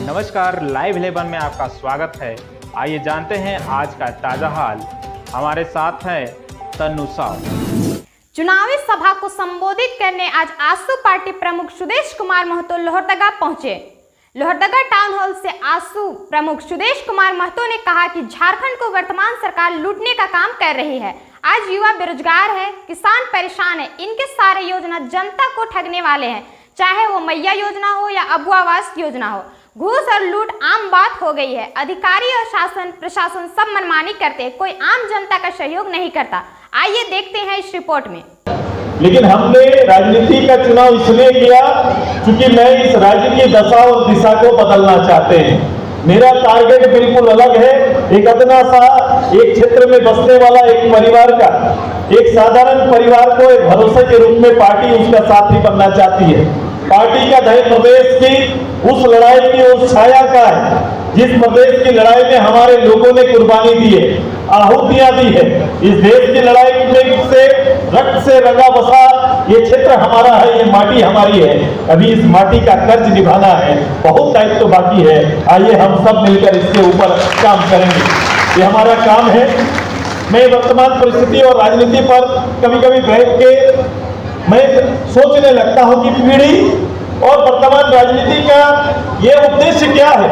नमस्कार, लाइव 11 में आपका स्वागत है। आइए जानते हैं आज का ताजा हाल। हमारे साथ है तन्नू साव। चुनावी सभा को संबोधित करने आज आसू पार्टी प्रमुख सुदेश कुमार महतो लोहरदगा पहुंचे। लोहरदगा टाउन हॉल से आसू प्रमुख सुदेश कुमार महतो ने कहा कि झारखंड को वर्तमान सरकार लूटने का काम कर रही है। आज युवा बेरोजगार है, किसान परेशान है, इनके सारे योजना जनता को ठगने वाले हैं, चाहे वो मैया योजना हो या अबू आवास योजना हो। घूस और लूट आम बात हो गई है। अधिकारी और शासन प्रशासन सब मनमानी करते हैं, कोई आम जनता का सहयोग नहीं करता। आइए देखते हैं इस रिपोर्ट में। लेकिन हमने राजनीति का चुनाव इसलिए किया क्योंकि मैं इस राज्य की दशा और दिशा को बदलना चाहते हैं। मेरा टारगेट बिल्कुल अलग है। एक अदना सा एक क्षेत्र में बसने वाला एक परिवार का, एक साधारण परिवार को एक भरोसे के रूप में पार्टी उसका साथी बनना चाहती है। पार्टी का ध्येय प्रदेश की उस लड़ाई की उस छाया का है जिस प्रदेश की लड़ाई में हमारे लोगों ने कुर्बानी दी है, आहुतियां दी है। इस देश की लड़ाई में से रक्त से रंगा बसा ये क्षेत्र हमारा है, ये माटी हमारी है। अभी इस माटी का कर्ज निभाना है, बहुत दायित्व बाकी है। आइए हम सब मिलकर इसके ऊपर काम करेंगे, ये हमारा काम है। मैं वर्तमान परिस्थिति और राजनीति पर कभी कभी बैठ के मैं सोचने लगता हूं कि पीढ़ी और वर्तमान राजनीति का ये उद्देश्य क्या है।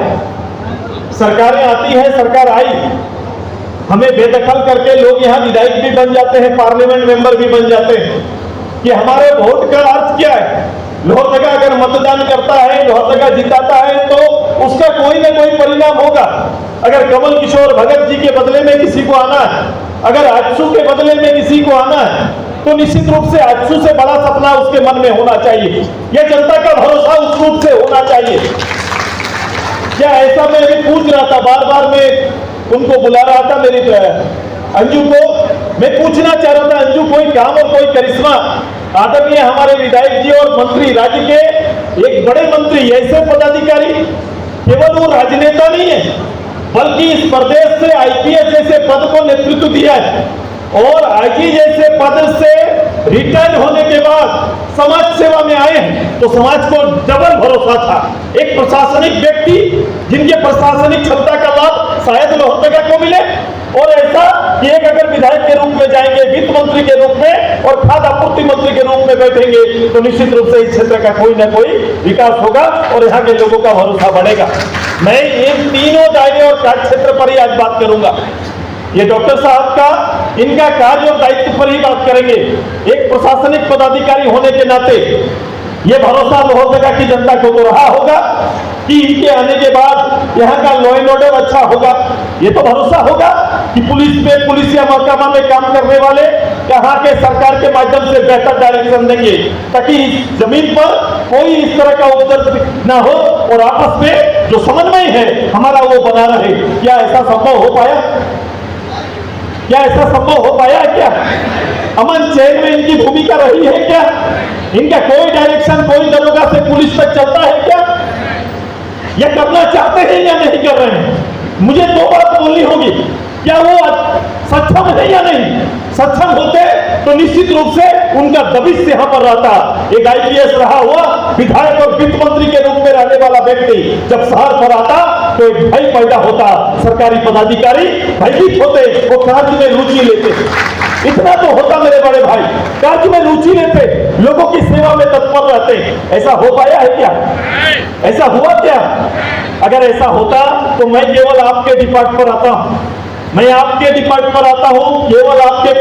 सरकारें आती हैं, सरकार आई, हमें बेदखल करके लोग यहाँ विधायक भी बन जाते हैं, पार्लियामेंट मेंबर भी बन जाते हैं। कि हमारे वोट का अर्थ क्या है? लोहरदगा अगर मतदान करता है, लोहरदगा जिताता है तो उसका कोई ना कोई परिणाम होगा। अगर कमल किशोर भगत जी के बदले में किसी को आना है, अगर आजसू के बदले में किसी को आना है, तो निश्चित रूप से आजसू से बड़ा सपना उसके मन में होना चाहिए। यह जनता का भरोसा उस रूप से होना चाहिए। क्या ऐसा मैं भी पूछ रहा था, बार बार मैं उनको बुला रहा था, मेरी अंजू को मैं पूछना चाह रहा था, अंजू कोई काम और कोई करिश्मा। आदरणीय हमारे विधायक जी और मंत्री, राज्य के एक बड़े मंत्री, ऐसे पदाधिकारी, केवल वो राजनेता नहीं है बल्कि इस प्रदेश से आईपीएस जैसे पद को नेतृत्व दिया है और आईजी जैसे पद से रिटायर होने के बाद समाज सेवा में आए हैं। तो समाज को डबल भरोसा था। एक प्रशासनिक व्यक्ति जिनके प्रशासनिक क्षमता का लाभ शायद लोहरदगा को मिले, और ऐसा कि एक अगर विधायक के रूप में जाएंगे, वित्त मंत्री के रूप में और खाद्य आपूर्ति मंत्री के रूप में बैठेंगे तो निश्चित रूप से इस क्षेत्र का कोई ना कोई विकास होगा और यहाँ के लोगों का भरोसा बढ़ेगा। मैं इन तीनों दायरे और कार्य क्षेत्र पर ही आज बात करूंगा। ये डॉक्टर साहब का, इनका कार्य और दायित्व पर ही बात करेंगे। एक प्रशासनिक पदाधिकारी होने के नाते ये भरोसा लोहरदगा की जनता को तो रहा होगा कि इनके आने के बाद यहाँ का लॉ एंड ऑर्डर अच्छा होगा। ये तो भरोसा होगा कि पुलिस या महकमा में काम करने वाले यहाँ के सरकार के माध्यम से बेहतर डायरेक्शन देंगे ताकि इस जमीन पर कोई इस तरह का उपद्रव ना हो और आपस में जो समन्वय है हमारा वो बना रहे। क्या ऐसा संभव हो पाया? क्या ऐसा संभव हो पाया क्या? अमन चैन में इनकी भूमिका रही है क्या? इनका कोई डायरेक्शन कोई दरोगा से पुलिस तक चलता है क्या? या करना चाहते हैं या नहीं कर रहे हैं? मुझे दो बात बोलनी होगी, क्या वो सक्षम है या नहीं? सक्षम होते तो निश्चित रूप से उनका दबिश यहाँ पर रहता। एक आईपीएस रहा हुआ विधायक और वित्त मंत्री के रूप में रहने वाला व्यक्ति जब शहर पर आता तो एक भय पैदा होता। सरकारी पदाधिकारी भयभीत होते, वो कार्य में रुचि लेते। इतना तो होता मेरे बड़े भाई, कार्य में रुचि लेते, लोगों की सेवा में तत्पर रहते। ऐसा हो पाया है क्या? ऐसा हुआ क्या? अगर ऐसा होता तो मैं केवल आपके डिपार्ट पर आता हूं, मैं आपके डिपार्ट पर आता हूं, केवल आपके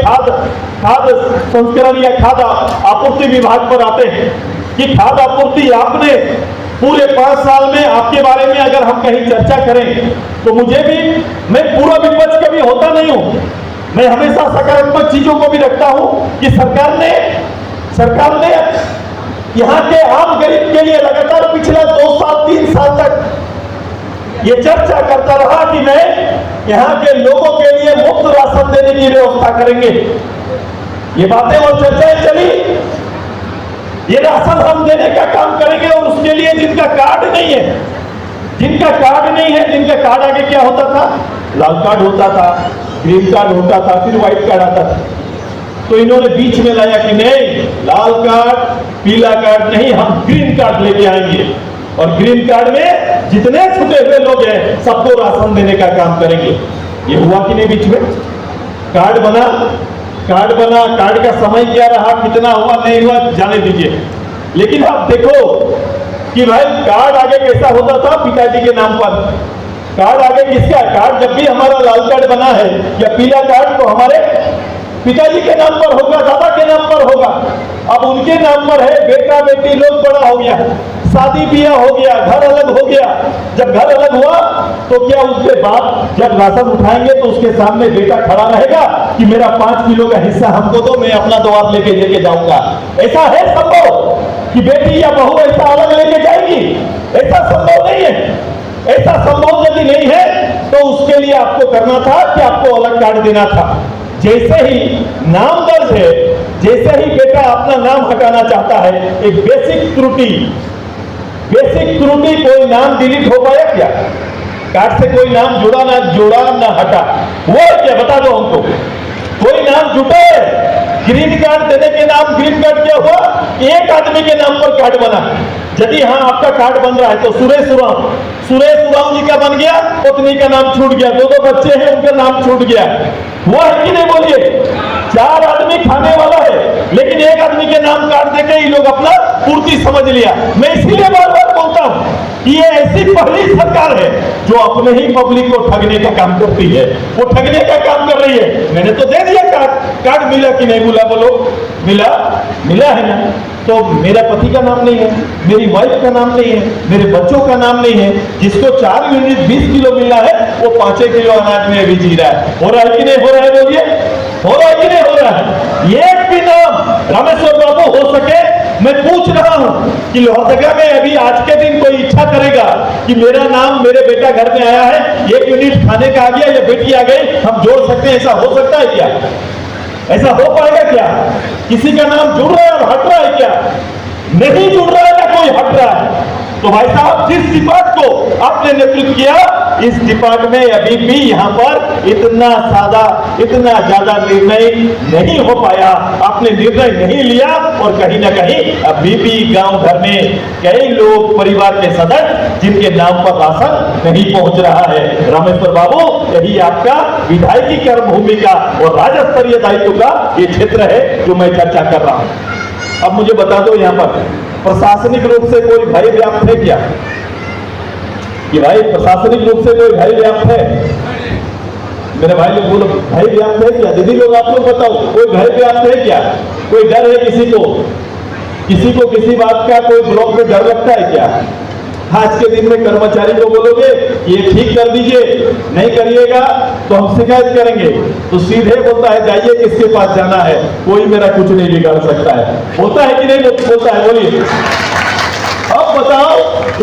खाद्य संस्करण या खाद्य आपूर्ति विभाग पर आते हैं कि खाद्य आपूर्ति आपने पूरे 5 साल में आपके बारे में अगर हम कहीं चर्चा करें तो मुझे भी, मैं पूरा विपक्ष कभी होता नहीं हूं, मैं हमेशा सकारात्मक चीजों को भी रखता हूं कि सरकार ने यहाँ के आम गरीब के लिए लगातार पिछला 2 साल 3 साल तक ये चर्चा करता रहा कि मैं यहाँ के लोगों के लिए मुफ्त राशन देने की व्यवस्था करेंगे। ये बातें और चर्चाएं चली, ये राशन हम देने का काम करेंगे और उसके लिए जिनका कार्ड नहीं है, जिनका कार्ड आगे क्या होता था? लाल कार्ड होता था, ग्रीन कार्ड होता था, फिर व्हाइट कार्ड आता था। तो इन्होंने बीच में लाया कि नहीं, लाल कार्ड पीला कार्ड नहीं, हम ग्रीन कार्ड लेके आएंगे और ग्रीन कार्ड में जितने छुटे हुए लोग हैं सबको राशन देने का काम करेंगे। ये हुआ कि नहीं? बीच में कार्ड बना, कार्ड का समय क्या रहा, कितना हुआ नहीं हुआ जाने दीजिए, लेकिन आप देखो कि भाई कार्ड आगे कैसा होता था पिताजी के नाम पर। कार्ड आगे किसका? कार्ड जब भी हमारा लाल कार्ड बना है या पीला कार्ड तो हमारे पिताजी के नाम पर होगा, दादा के नाम पर होगा। अब उनके नाम पर है, बेटा बेटी लोग बड़ा हो गया, शादी ब्याह हो गया, घर अलग हो गया। जब घर अलग हुआ तो क्या उसके बाद जब राशन उठाएंगे तो उसके सामने बेटा खड़ा रहेगा कि मेरा 5 किलो का हिस्सा हमको दो, मैं अपना द्वार लेके जाऊंगा। ऐसा है संभव कि बेटी या बहू ऐसा अलग लेके जाएगी? ऐसा संभव नहीं है। ऐसा संभव यदि नहीं है तो उसके लिए आपको करना था कि आपको अलग कार्ड देना था। जैसे ही नाम दर्ज है, जैसे ही बेटा अपना नाम हटाना चाहता है, एक बेसिक त्रुटि, कोई नाम डिलीट हो पाया क्या? कार्ड से कोई नाम जोड़ा ना हटा, वो क्या? बता दो हमको। कोई नाम जुटा है, ग्रीन कार्ड देने के नाम ग्रीन कार्ड क्या हुआ? एक आदमी के नाम पर कार्ड बना। यदि हाँ आपका कार्ड बन रहा है तो सुरेश उरांव जी का बन गया, पत्नी का नाम छूट गया, 2 बच्चे हैं उनका नाम छूट गया। वो है कि नहीं? बोलिए। 4 आदमी खाने वाला है लेकिन एक आदमी के नाम कार्ड देके ये लोग अपना पूर्ति समझ लिया। मैं इसीलिए बार बार बोलता हूं कि ये ऐसी पहली सरकार है जो अपने ही पब्लिक को ठगने का काम करती है। वो ठगने का काम कर रही है। मैंने तो दे दिया कार्ड मिला कि नहीं मिला? बोलो। मिला है ना? तो मेरा पति का नाम नहीं है, मेरी वाइफ का नाम नहीं है, मेरे बच्चों का नाम नहीं है। जिसको 4 यूनिट 20 किलो मिला है वो 5 किलो अनाज में भी जी रहा है। हो रहा है कि नहीं हो रहा है? बोलिए। हो रहा है कि नहीं हो रहा है? एक भी नाम रामेश्वर बाबू हो सके, मैं पूछ रहा हूं कि लोहरदगा में अभी आज के दिन कोई इच्छा करेगा कि मेरा नाम मेरे बेटा घर में आया है, 1 यूनिट खाने का आ गया या बेटी आ गई, हम जोड़ सकते हैं? ऐसा हो सकता है क्या? ऐसा हो पाएगा क्या? किसी का नाम जुड़ रहा है और हट रहा है क्या? नहीं जुड़ रहा है ना कोई हट रहा है। तो भाई साहब जिस डिपार्ट को आपने नेतृत्व किया, इस डिपार्ट में अभी भी यहाँ पर इतना ज्यादा निर्णय नहीं हो पाया। आपने निर्णय नहीं लिया और कहीं ना कहीं अभी भी गांव घर में कई लोग, परिवार के सदस्य जिनके नाम पर राशन नहीं पहुंच रहा है। रामेश्वर बाबू, यही आपका विधायकी कर्म भूमि का और राज्य स्तरीय दायित्व का ये क्षेत्र है जो मैं चर्चा कर रहा हूं। अब मुझे बता दो, यहाँ पर प्रशासनिक रूप से कोई भय व्याप्त है क्या? कि भाई प्रशासनिक रूप से कोई भय व्याप्त है? मेरे भाई लोग बोलो, भय व्याप्त है क्या? दीदी लोग आप लोग बताओ, कोई भय व्याप्त है क्या? कोई डर है किसी को किसी बात का? कोई ब्लॉक में डर लगता है क्या? आज के दिन में कर्मचारी को बोलोगे ये ठीक कर दीजिए, नहीं करिएगा तो हम शिकायत करेंगे, तो सीधे बोलता है जाइए किसके पास जाना है, कोई मेरा कुछ नहीं बिगाड़ सकता है। होता है कि नहीं होता है? बोलिए। अब बताओ,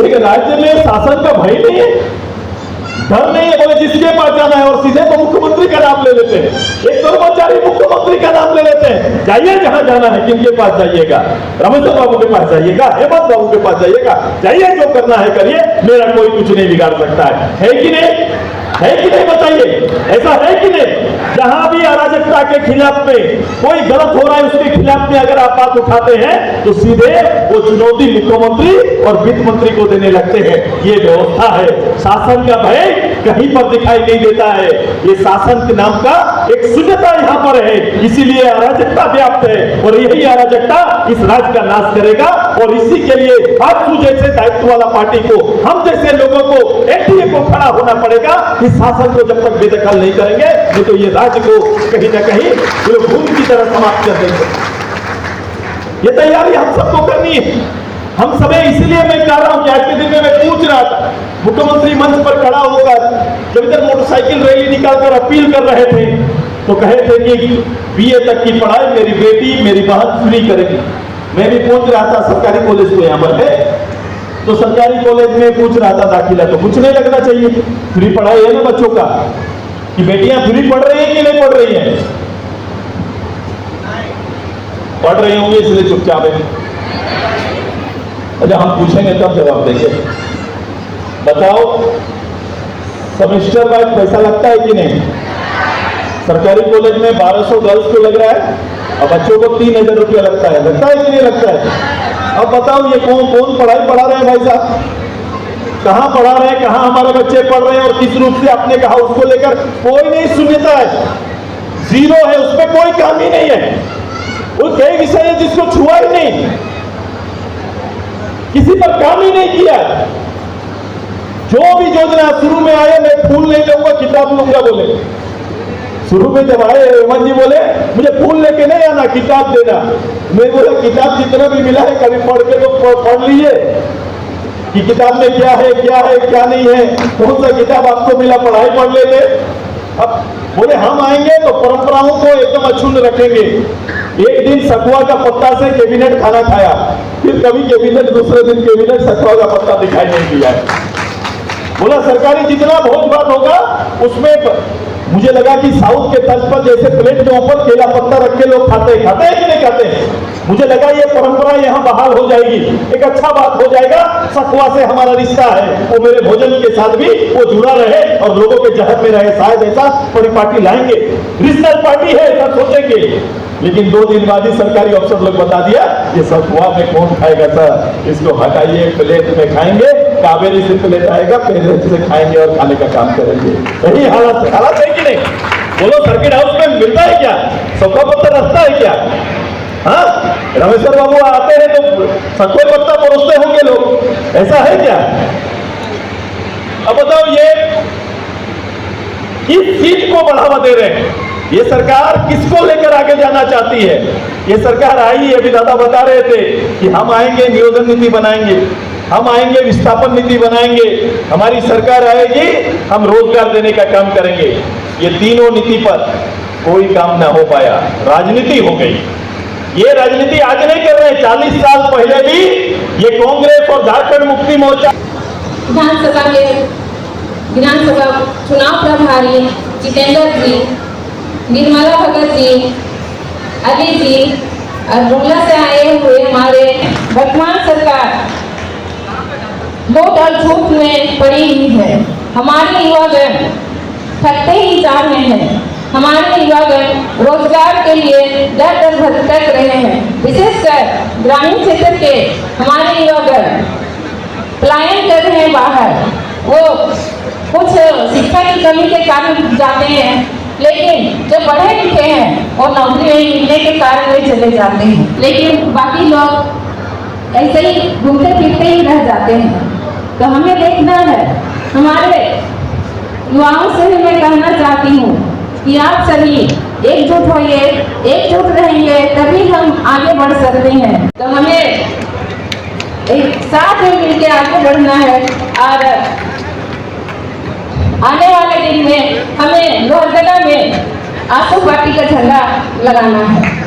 एक राज्य में शासन का भय नहीं है, डर नहीं है? बोले जिसके पास जाना है और सीधे तो मुख्यमंत्री का नाम ले लेते हैं। एक कर्मचारी मुख्यमंत्री का नाम ले लेते हैं। जाइए जहां जाना है, किनके पास जाइएगा? रामेश्वर बाबू के पास जाइएगा, हेमंत बाबू के पास जाइएगा, जाइए जो करना है करिए, मेरा कोई कुछ नहीं बिगाड़ सकता है कि नहीं? है कि नहीं? बताइए, ऐसा है कि नहीं? जहां भी अराजकता के खिलाफ में कोई गलत हो रहा है उसके खिलाफ में अगर आप बात उठाते हैं तो सीधे वो चुनौती मुख्यमंत्री और वित्त मंत्री को देने लगते हैं। ये व्यवस्था है। शासन का भय कहीं पर दिखाई नहीं देता है। ये शासन के नाम का एक शून्यता यहाँ पर है, इसीलिए अराजकता व्याप्त है और यही अराजकता इस राज्य का नाश करेगा। और इसी के लिए आपको जैसे दायित्व वाला पार्टी को, हम जैसे लोगों को, एनडीए को खड़ा होना पड़ेगा। इस शासन को जब तक बेदखल नहीं करेंगे नहीं तो ये राज्य को कहीं ना कहीं भूमि की तरह समाप्त कर देंगे। ये तैयारी हम सबको करनी है। हम सब, इसलिए मैं कह रहा हूं कि आज के दिन में मैं पूछ रहा था, मुख्यमंत्री मंच पर खड़ा होकर जब इधर मोटरसाइकिल रैली निकालकर अपील कर रहे थे तो कहे थे कि बीए तक की पढ़ाई मेरी बेटी मेरी बहन फ्री करेगी। मैं भी पूछ रहा था, सरकारी कॉलेज को यहाँ पर है तो सरकारी कॉलेज में पूछ रहा था दाखिला, तो कुछ नहीं लगना चाहिए, फ्री पढ़ाई है ना बच्चों का, कि बेटियां फ्री पढ़ रही हैं कि नहीं पढ़ रही हैं? पढ़ रही होंगी इसलिए चुपचाप है। अच्छा, हम पूछेंगे तब जवाब देंगे। बताओ, सेमेस्टर वाइज पैसा लगता है कि नहीं? सरकारी कॉलेज में 1200 गर्ल्स को लग रहा है और बच्चों को 3000 रुपया लगता है कि नहीं लगता है? अब बताओ ये कौन पढ़ाई पढ़ा रहे हैं भाई साहब? कहाँ पढ़ा रहे हैं, कहाँ हमारे बच्चे पढ़ रहे हैं और किस रूप से आपने कहा उसको लेकर कोई नहीं सुनता है, जीरो है, उस पर कोई काम ही नहीं है। वो कई विषय है जिसको छुआ ही नहीं, किसी पर काम ही नहीं किया। जो भी योजना शुरू में आए, मैं फूल नहीं लूंगा किताब लूंगा बोले। शुरू में जब आए हेमंत जी बोले मुझे फूल लेके नहीं आना, किताब देना। मैं बोला किताब जितना भी मिला है कभी पढ़ के तो पढ़ लीजिए कि किताब में क्या है क्या नहीं है, कौन सा किताब आपको मिला, पढ़ाई पढ़ लेते। अब बोले हम आएंगे तो परंपराओं को एकदम अक्षुण्ण रखेंगे। एक दिन सखुआ का पत्ता से कैबिनेट खाना खाया, फिर कभी कैबिनेट दूसरे दिन कैबिनेट सखुआ का पत्ता दिखाई नहीं दिया। बोला सरकारी जितना भोज भात होगा उसमें मुझे लगा कि साउथ के तर्ज पर जैसे प्लेट के ऊपर केला पत्ता रख के लोग खाते हैं कि नहीं खाते हैं। मुझे लगा ये परंपरा यहाँ बहाल हो जाएगी, एक अच्छा बात हो जाएगा। सखुआ से हमारा रिश्ता है, वो मेरे भोजन के साथ भी वो जुड़ा रहे और लोगों के जहर में रहे। शायद ऐसा परिपाटी लाएंगे, रिश्तेदार पार्टी है ऐसा सोचेंगे। लेकिन 2 दिन बाद ही सरकारी अफसर लोग बता दिया ये सखुआ में कौन खाएगा सर, इसको हटाइए, प्लेट में खाएंगे, कावेरी से प्लेट आएगा, प्लेट से खाएंगे और खाने का काम करेंगे। यही हालत है कि नहीं? बोलो सर्किट हाउस में मिलता है क्या, सखुआ पत्ता रखता है क्या? हाँ, रामेश्वर बाबू आते हैं तो सखुआ पत्ता परोसते होंगे लोग, ऐसा है क्या? अब बताओ ये किस चीज को बढ़ावा दे रहे हैं? ये सरकार किसको लेकर आगे जाना चाहती है? ये सरकार आई, अभी दादा बता रहे थे कि हम आएंगे नियोजन नीति बनाएंगे, हम आएंगे विस्थापन नीति बनाएंगे, हमारी सरकार आएगी हम रोजगार देने का काम करेंगे। ये तीनों नीति पर कोई काम ना हो पाया, राजनीति हो गई। ये राजनीति आज नहीं कर रहे, 40 साल पहले भी ये कांग्रेस और झारखंड मुक्ति मोर्चा विधानसभा चुनाव प्रभारी जितेंद्र जी, निर्मला भगत जी, अली जी और बुमला से आए हुए हमारे वर्तमान सरकार लूट और झूठ में पड़ी हुई है। हमारे युवागण थकते ही जा रहे हैं, हमारे युवागण रोजगार के लिए दर दर भटक रहे हैं। विशेषकर ग्रामीण क्षेत्र के हमारे युवागण पलायन कर रहे हैं बाहर। वो कुछ शिक्षा की कमी के कारण जाते हैं, लेकिन जो पढ़े लिखे हैं और नौकरी नहीं मिलने के कारण वे चले जाते हैं, लेकिन बाकी लोग ऐसे ही घूमते फिरते ही रह जाते हैं। तो हमें देखना है, हमारे युवाओं से भी मैं कहना चाहती हूँ कि आप सभी एकजुट होइए, एकजुट रहेंगे तभी हम आगे बढ़ सकते हैं। तो हमें एक साथ में मिलकर आगे बढ़ना है और आने वाले दिन में हमें लोहरदगा में आसू पार्टी का झंडा लगाना है।